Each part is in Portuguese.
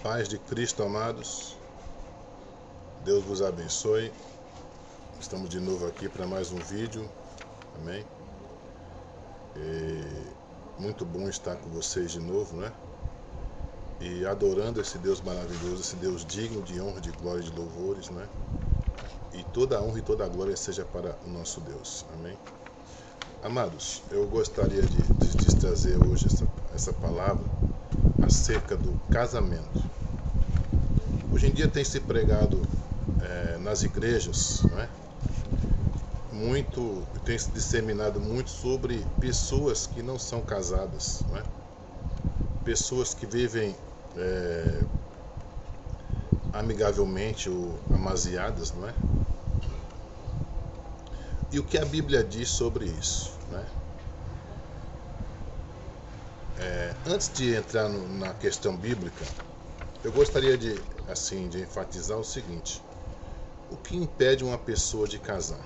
paz de Cristo, amados. Deus vos abençoe. Estamos de novo aqui para mais um vídeo. Amém? Muito bom estar com vocês de novo, né? E adorando esse Deus maravilhoso, esse Deus digno de honra, de glória e de louvores, né? E toda a honra e toda a glória seja para o nosso Deus. Amém? Amados, eu gostaria de trazer hoje essa palavra acerca do casamento. Hoje em dia tem se pregado nas igrejas, né? Tem se disseminado muito sobre pessoas que não são casadas, né? Pessoas que vivem amigavelmente ou amaziadas, não é? E o que a Bíblia diz sobre isso, né? Antes de entrar na questão bíblica, eu gostaria de enfatizar o seguinte: o que impede uma pessoa de casar?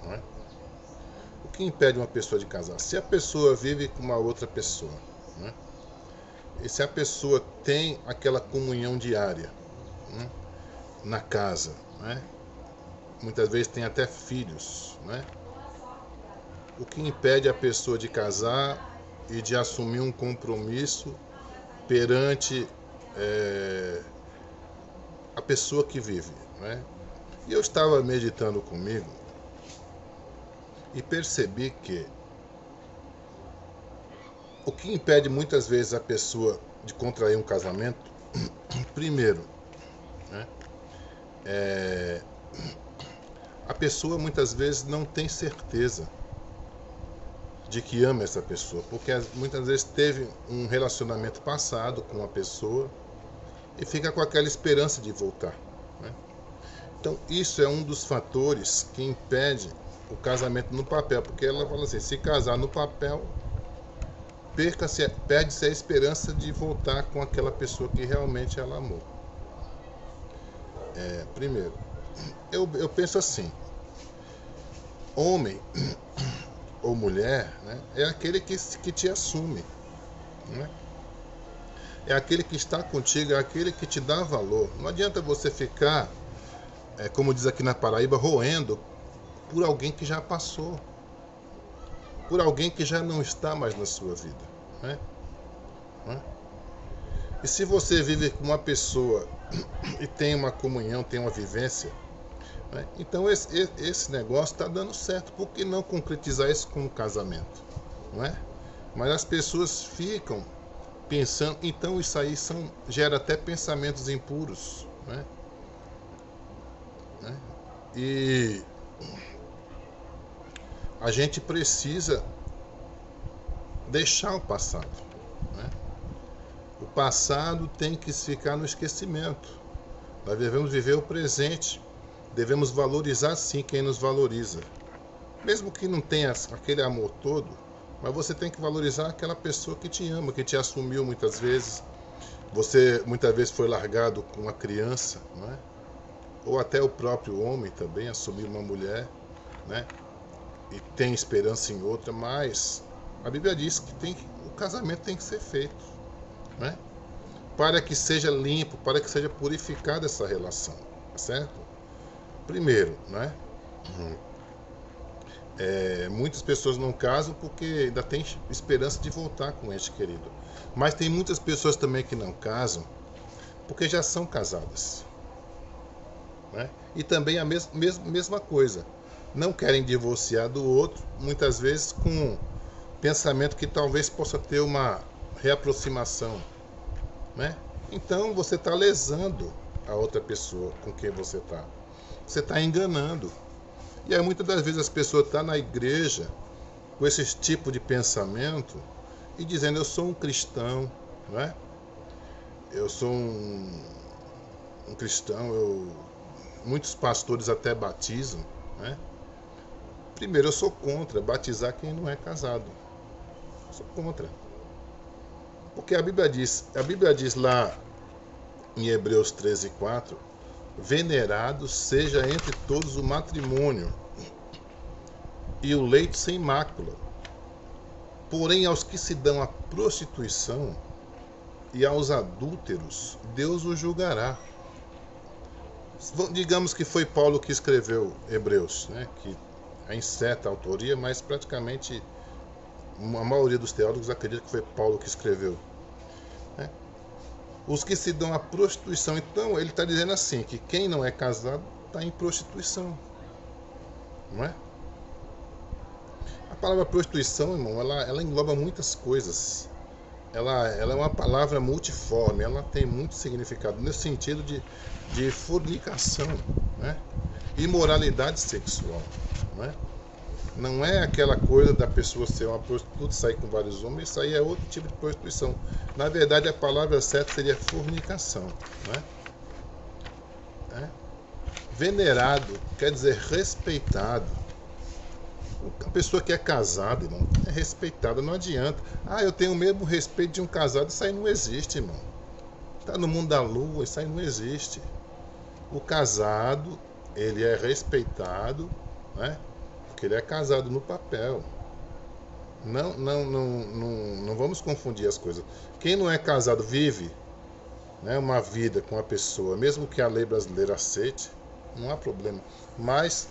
Não é? O que impede uma pessoa de casar? Se a pessoa vive com uma outra pessoa, não é? E se a pessoa tem aquela comunhão diária, né, na casa, né? Muitas vezes tem até filhos, né? O que impede a pessoa de casar e de assumir um compromisso perante a pessoa que vive, né? E eu estava meditando comigo e percebi que o que impede muitas vezes a pessoa de contrair um casamento, primeiro, né, a pessoa muitas vezes não tem certeza de que ama essa pessoa, porque muitas vezes teve um relacionamento passado com uma pessoa e fica com aquela esperança de voltar, né? Então isso é um dos fatores que impede o casamento no papel, porque ela fala assim: se casar no papel, perde-se a esperança de voltar com aquela pessoa que realmente ela amou. Primeiro, eu penso assim: homem ou mulher, né, é aquele que te assume, né? É aquele que está contigo, é aquele que te dá valor. Não adianta você ficar, como diz aqui na Paraíba, roendo por alguém que já passou, por alguém que já não está mais na sua vida, né? E se você vive com uma pessoa e tem uma comunhão, tem uma vivência, né, então esse negócio está dando certo. Por que não concretizar isso com um casamento, não é? Mas as pessoas ficam pensando, então isso aí gera até pensamentos impuros, né? E a gente precisa deixar o passado, né? O passado tem que ficar no esquecimento. Nós devemos viver o presente. Devemos valorizar sim quem nos valoriza, mesmo que não tenha aquele amor todo, mas você tem que valorizar aquela pessoa que te ama, que te assumiu muitas vezes. Você muitas vezes foi largado com uma criança, não é? Ou até o próprio homem também assumiu uma mulher, né? E tem esperança em outra, mas a Bíblia diz que o casamento tem que ser feito, né? Para que seja limpo, para que seja purificada essa relação, tá certo? Primeiro, né? Muitas pessoas não casam porque ainda tem esperança de voltar com o ente querido. Mas tem muitas pessoas também que não casam porque já são casadas, né? E também a mesma coisa. Não querem divorciar do outro, muitas vezes com pensamento que talvez possa ter uma reaproximação, né? Então você está lesando a outra pessoa com quem você está. Você está enganando. E aí muitas das vezes as pessoas estão na igreja com esse tipo de pensamento e dizendo: eu sou um cristão, não é? Eu sou um cristão, muitos pastores até batizam, né? Primeiro, eu sou contra batizar quem não é casado. Sou contra. Porque a Bíblia diz lá em Hebreus 13:4, venerado seja entre todos o matrimônio e o leito sem mácula. Porém, aos que se dão à prostituição e aos adúlteros Deus os julgará. Digamos que foi Paulo que escreveu Hebreus, né? Que é em certa autoria, mas praticamente a maioria dos teólogos acredita que foi Paulo que escreveu, né? Os que se dão à prostituição. Então ele está dizendo assim, que quem não é casado está em prostituição, não é? A palavra prostituição, irmão, ela engloba muitas coisas. Ela é uma palavra multiforme, ela tem muito significado, nesse sentido de fornicação, né? Imoralidade sexual, né? Não é aquela coisa da pessoa ser uma prostituta, sair com vários homens, isso aí é outro tipo de prostituição. Na verdade, a palavra certa seria fornicação, né? Venerado quer dizer respeitado. A pessoa que é casada, irmão, é respeitada, não adianta. Ah, eu tenho o mesmo respeito de um casado, isso aí não existe, irmão. Está no mundo da lua, isso aí não existe. O casado, ele é respeitado, né? Porque ele é casado no papel. Não vamos confundir as coisas. Quem não é casado vive, né, uma vida com a pessoa, mesmo que a lei brasileira aceite, não há problema. Mas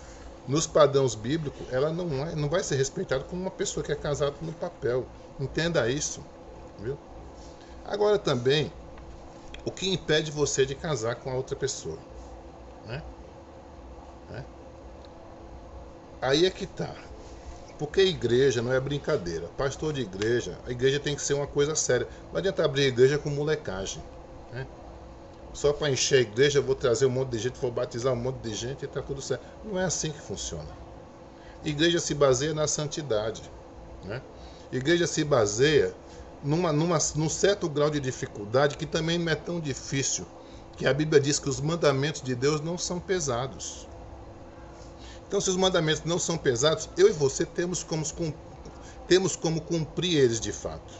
nos padrões bíblicos, ela não vai ser respeitada como uma pessoa que é casada no papel. Entenda isso, viu? Agora também, o que impede você de casar com a outra pessoa, né? Aí é que tá. Porque igreja não é brincadeira. Pastor de igreja, a igreja tem que ser uma coisa séria. Não adianta abrir a igreja com molecagem, né? Só para encher a igreja, eu vou trazer um monte de gente, vou batizar um monte de gente e está tudo certo. Não é assim que funciona. Igreja se baseia na santidade, né? Igreja se baseia num certo grau de dificuldade que também não é tão difícil, que a Bíblia diz que os mandamentos de Deus não são pesados. Então, se os mandamentos não são pesados, eu e você temos como cumprir eles de fato.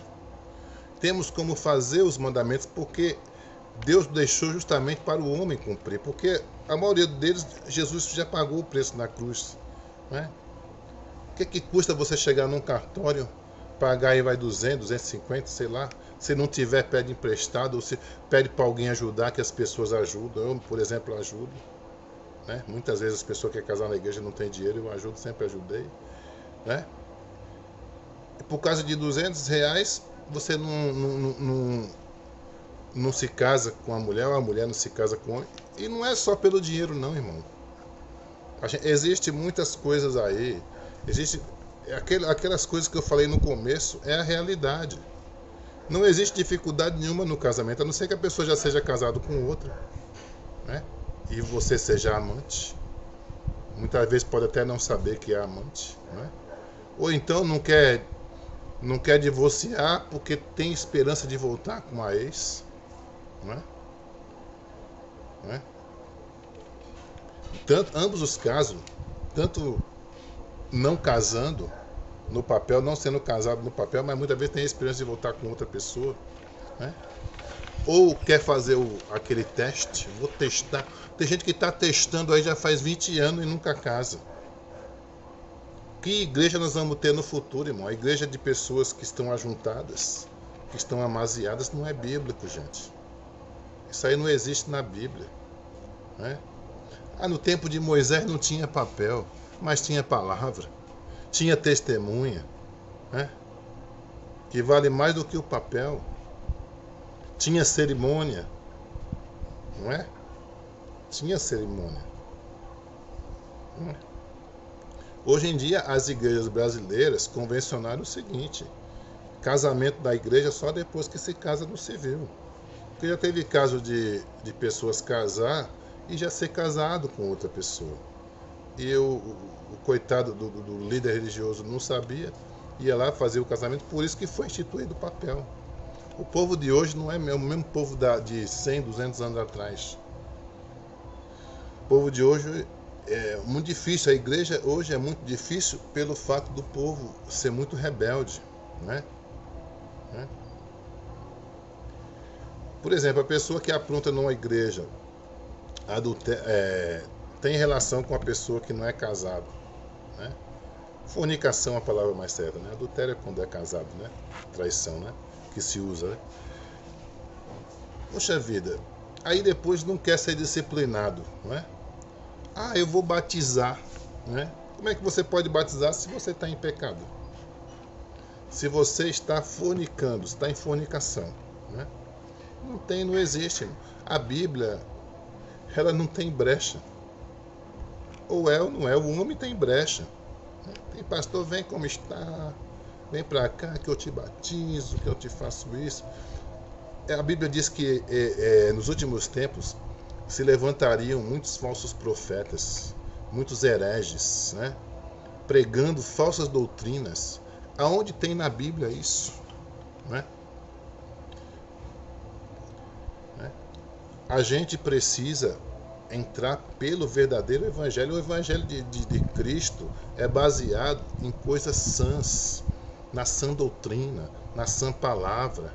Temos como fazer os mandamentos, porque Deus deixou justamente para o homem cumprir, porque a maioria deles, Jesus já pagou o preço na cruz, né? O que custa você chegar num cartório, pagar aí vai 200, 250, sei lá, se não tiver, pede emprestado, ou se pede para alguém ajudar, que as pessoas ajudam. Eu, por exemplo, ajudo, né? Muitas vezes as pessoas que querem casar na igreja não têm dinheiro, eu ajudo, sempre ajudei, né? E por causa de R$ 200, você não se casa com a mulher não se casa com o homem. E não é só pelo dinheiro não, irmão. Existe muitas coisas aí. Existe aquelas coisas que eu falei no começo, é a realidade. Não existe dificuldade nenhuma no casamento, a não ser que a pessoa já seja casada com outra, né? E você seja amante. Muitas vezes pode até não saber que é amante, né? Ou então não quer divorciar porque tem esperança de voltar com a ex, né? Ambos os casos, tanto não casando no papel, não sendo casado no papel, mas muitas vezes tem a esperança de voltar com outra pessoa, né? Ou quer fazer aquele teste, vou testar. Tem gente que está testando aí já faz 20 anos e nunca casa. Que igreja nós vamos ter no futuro, irmão? A igreja de pessoas que estão ajuntadas, que estão amaziadas, não é bíblico, gente. Isso aí não existe na Bíblia, né? No tempo de Moisés não tinha papel, mas tinha palavra, tinha testemunha, né? Que vale mais do que o papel. Tinha cerimônia, não é? Tinha cerimônia. Não é? Hoje em dia, as igrejas brasileiras convencionaram o seguinte: casamento da igreja só depois que se casa no civil. Porque já teve caso de pessoas casar e já ser casado com outra pessoa. E o coitado do líder religioso não sabia, ia lá fazer o casamento, por isso que foi instituído o papel. O povo de hoje não é o mesmo povo de 100, 200 anos atrás. O povo de hoje é muito difícil. A igreja hoje é muito difícil pelo fato do povo ser muito rebelde, né? Por exemplo, a pessoa que apronta numa igreja tem relação com a pessoa que não é casado, né? Fornicação é a palavra mais certa, né? Adultério é quando é casado, né? Traição, né? Que se usa, né? Poxa vida, aí depois não quer ser disciplinado, não é? Ah, eu vou batizar, né? Como é que você pode batizar se você está em pecado? Se você está fornicando, está em fornicação, né? Não existe. A Bíblia, ela não tem brecha. Ou é ou não é, o homem tem brecha. Tem pastor, vem como está, vem para cá que eu te batizo, que eu te faço isso. A Bíblia diz que nos últimos tempos se levantariam muitos falsos profetas, muitos hereges, né? Pregando falsas doutrinas. Aonde tem na Bíblia isso? Né? A gente precisa entrar pelo verdadeiro Evangelho. O Evangelho de Cristo é baseado em coisas sãs, na sã doutrina, na sã palavra,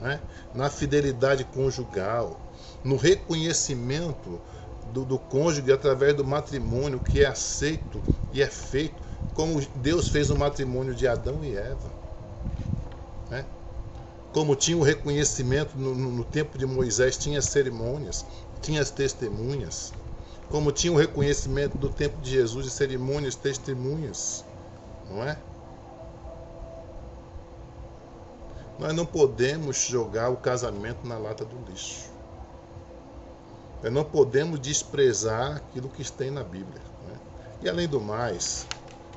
né? Na fidelidade conjugal, no reconhecimento do cônjuge através do matrimônio que é aceito e é feito como Deus fez o matrimônio de Adão e Eva, né? Como tinha o reconhecimento no tempo de Moisés, tinha cerimônias, tinha as testemunhas. Como tinha o reconhecimento do tempo de Jesus de cerimônias, testemunhas, não é? Nós não podemos jogar o casamento na lata do lixo. Nós não podemos desprezar aquilo que tem na Bíblia, né? E além do mais,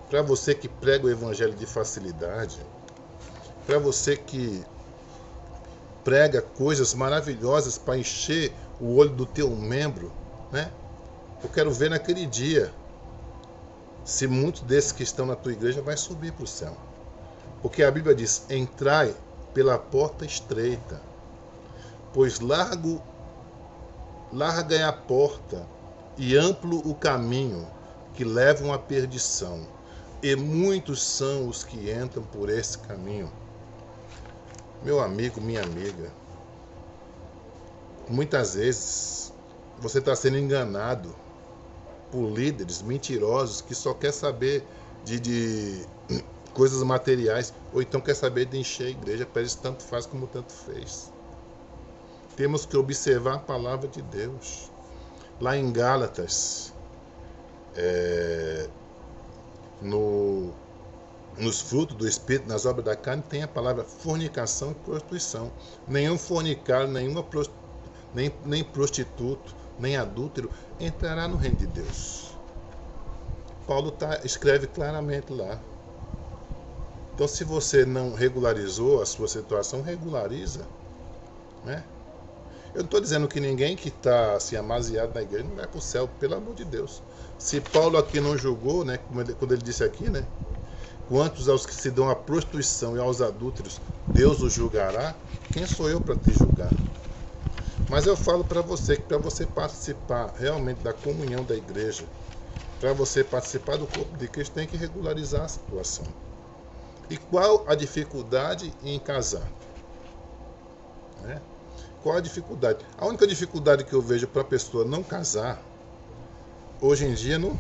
para você que prega o evangelho de facilidade, para você que prega coisas maravilhosas para encher o olho do teu membro, né? Eu quero ver naquele dia se muitos desses que estão na tua igreja vai subir para o céu. Porque a Bíblia diz: entrai pela porta estreita, pois larga é a porta e amplo o caminho que levam à perdição, e muitos são os que entram por esse caminho. Meu amigo, minha amiga, muitas vezes você está sendo enganado por líderes mentirosos que só quer saber de coisas materiais, ou então quer saber de encher a igreja. Para eles tanto faz como tanto fez. Temos que observar a palavra de Deus. Lá em Gálatas, nos frutos do Espírito, nas obras da carne, tem a palavra fornicação e prostituição. Nenhum fornicário, nem prostituto, nem adúltero entrará no reino de Deus. Paulo escreve claramente lá. Então, se você não regularizou a sua situação, regulariza, né? Eu não estou dizendo que ninguém que está assim, amasiado na igreja não vai para o céu, pelo amor de Deus. Se Paulo aqui não julgou, né, quando ele disse aqui, né, quantos aos que se dão à prostituição e aos adúlteros, Deus os julgará, quem sou eu para te julgar? Mas eu falo para você que para você participar realmente da comunhão da igreja, para você participar do corpo de Cristo, tem que regularizar a situação. E qual a dificuldade em casar? Né? Qual a dificuldade? A única dificuldade que eu vejo para a pessoa não casar, hoje em dia não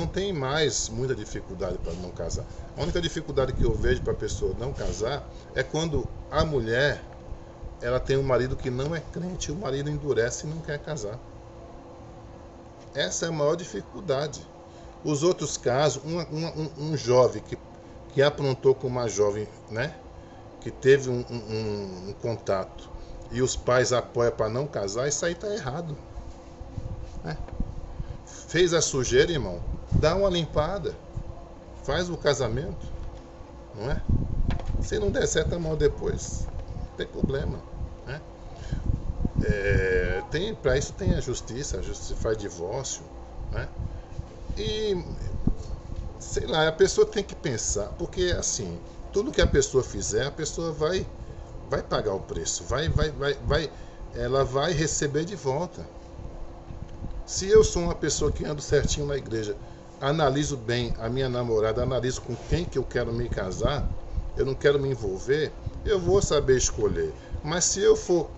tem mais muita dificuldade para não casar. A única dificuldade que eu vejo para a pessoa não casar é quando a mulher ela tem um marido que não é crente, o marido endurece e não quer casar. Essa é a maior dificuldade. Os outros casos, um jovem que aprontou com uma jovem, né, que teve um contato, e os pais apoiam para não casar, isso aí está errado, né? Fez a sujeira, irmão, dá uma limpada, faz o casamento, não é? Se não der certo, a mão depois, não tem problema, né? Para isso tem a justiça faz divórcio, né? E sei lá, a pessoa tem que pensar, porque assim, tudo que a pessoa fizer, a pessoa vai pagar o preço, ela vai receber de volta. Se eu sou uma pessoa que ando certinho na igreja, analiso bem a minha namorada, analiso com quem que eu quero me casar, eu não quero me envolver, eu vou saber escolher. Mas se eu for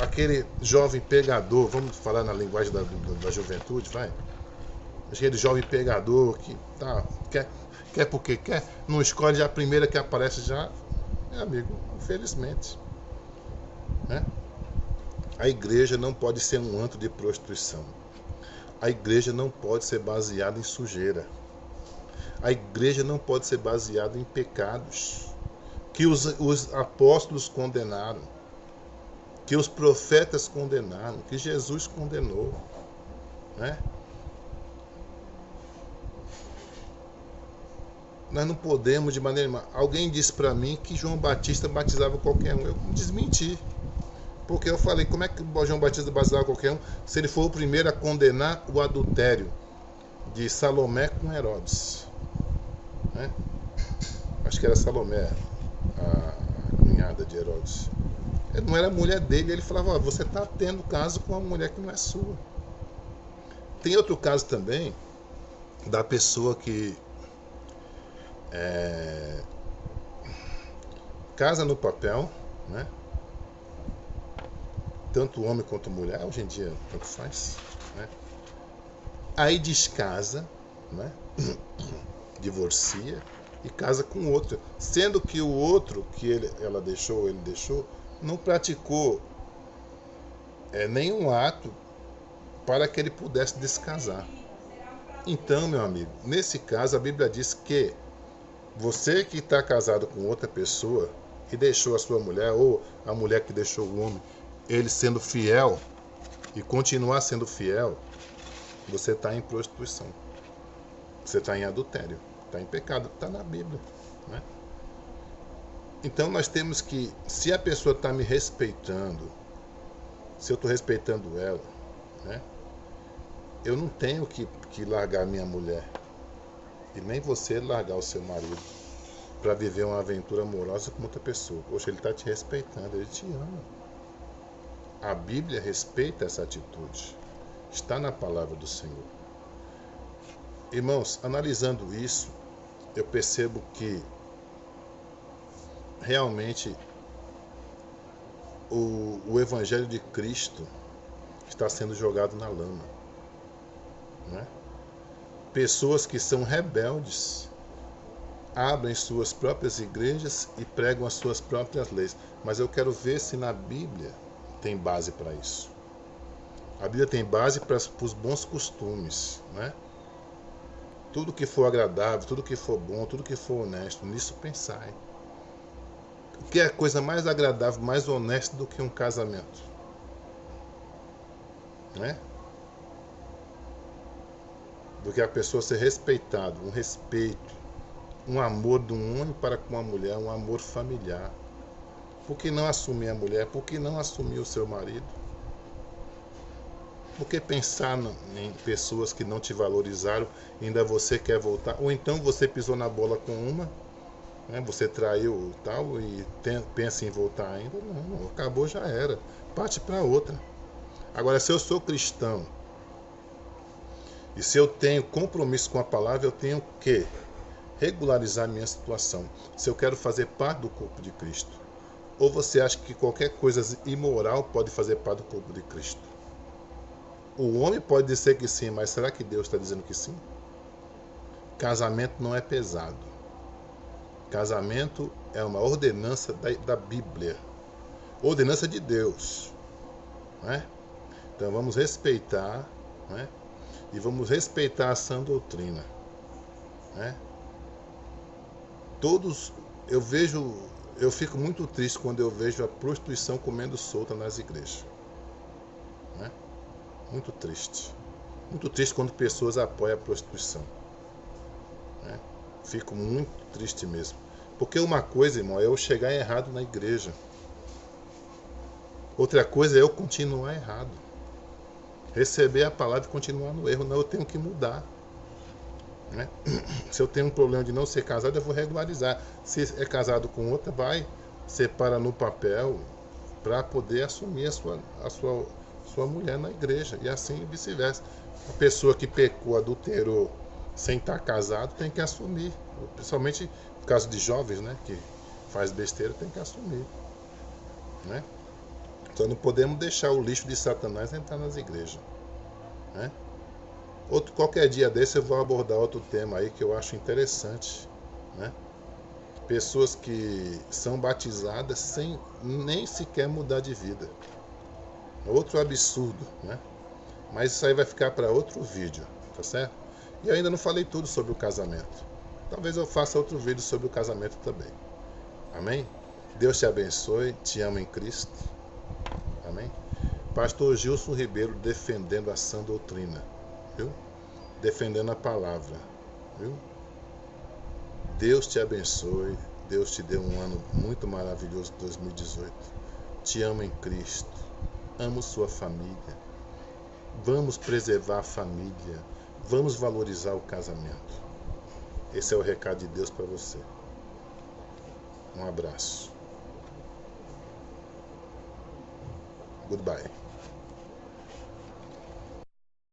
aquele jovem pegador, vamos falar na linguagem da juventude, vai? Aquele jovem pegador que quer porque quer, não escolhe a primeira que aparece já, meu amigo, infelizmente, né? A igreja não pode ser um antro de prostituição. A igreja não pode ser baseada em sujeira. A igreja não pode ser baseada em pecados que os apóstolos condenaram, que os profetas condenaram, que Jesus condenou, né? Nós não podemos de maneira nenhuma. Alguém disse para mim que João Batista batizava qualquer um. Eu desmenti. Porque eu falei, como é que João Batista batizava qualquer um se ele foi o primeiro a condenar o adultério de Salomé com Herodes? Né? Acho que era Salomé, a cunhada de Herodes. Ele não era a mulher dele, ele falava, ó, você está tendo caso com uma mulher que não é sua. Tem outro caso também da pessoa que casa no papel, né? Tanto homem quanto mulher, hoje em dia tanto faz, né? Aí descasa, né? Divorcia e casa com outro, sendo que o outro que ele deixou, não praticou nenhum ato para que ele pudesse descasar. Então, meu amigo, nesse caso a Bíblia diz que você que está casado com outra pessoa e deixou a sua mulher, ou a mulher que deixou o homem, ele sendo fiel e continuar sendo fiel, você está em prostituição. Você está em adultério, está em pecado, está na Bíblia, né? Então nós temos que, se a pessoa está me respeitando, se eu estou respeitando ela, né? Eu não tenho que largar minha mulher. E nem você largar o seu marido para viver uma aventura amorosa com outra pessoa. Poxa, ele está te respeitando, ele te ama. A Bíblia respeita essa atitude. Está na palavra do Senhor. Irmãos, analisando isso, eu percebo que realmente o Evangelho de Cristo está sendo jogado na lama, né? Pessoas que são rebeldes abrem suas próprias igrejas e pregam as suas próprias leis. Mas eu quero ver se na Bíblia tem base para isso. A Bíblia tem base para os bons costumes, né? Tudo que for agradável, tudo que for bom, tudo que for honesto, nisso pensai. O que é a coisa mais agradável, mais honesta do que um casamento? Né? Do que a pessoa ser respeitada, um respeito, um amor de um homem para com uma mulher, um amor familiar. Por que não assumir a mulher? Por que não assumir o seu marido? Por que pensar em pessoas que não te valorizaram e ainda você quer voltar? Ou então você pisou na bola com uma, né? Você traiu tal e pensa em voltar ainda? Não, acabou, já era. Parte para outra. Agora, se eu sou cristão e se eu tenho compromisso com a palavra, eu tenho que regularizar minha situação. Se eu quero fazer parte do corpo de Cristo. Ou você acha que qualquer coisa imoral pode fazer parte do corpo de Cristo? O homem pode dizer que sim, mas será que Deus está dizendo que sim? Casamento não é pesado. Casamento é uma ordenança da Bíblia. Ordenança de Deus. Né? Então vamos respeitar, né? E vamos respeitar a sã doutrina. Né? Eu fico muito triste quando eu vejo a prostituição comendo solta nas igrejas. Né? Muito triste. Muito triste quando pessoas apoiam a prostituição. Né? Fico muito triste mesmo. Porque uma coisa, irmão, é eu chegar errado na igreja. Outra coisa é eu continuar errado. Receber a palavra e continuar no erro. Não, eu tenho que mudar. Né? Se eu tenho um problema de não ser casado, eu vou regularizar. Se é casado com outra, vai, separa no papel para poder assumir a sua mulher na igreja. E assim vice-versa. A pessoa que pecou, adulterou sem estar casado, tem que assumir. Principalmente no caso de jovens, né, que faz besteira, tem que assumir. Né? Então não podemos deixar o lixo de Satanás entrar nas igrejas. Né? Qualquer dia desse eu vou abordar outro tema aí que eu acho interessante. Né? Pessoas que são batizadas sem nem sequer mudar de vida. Outro absurdo, né? Mas isso aí vai ficar para outro vídeo, tá certo? E ainda não falei tudo sobre o casamento. Talvez eu faça outro vídeo sobre o casamento também. Amém? Deus te abençoe, te amo em Cristo. Amém? Pastor Gilson Ribeiro defendendo a sã doutrina, viu? Defendendo a palavra, viu? Deus te abençoe, Deus te dê um ano muito maravilhoso, 2018. Te amo em Cristo, amo sua família. Vamos preservar a família, vamos valorizar o casamento. Esse é o recado de Deus para você. Um abraço. Goodbye.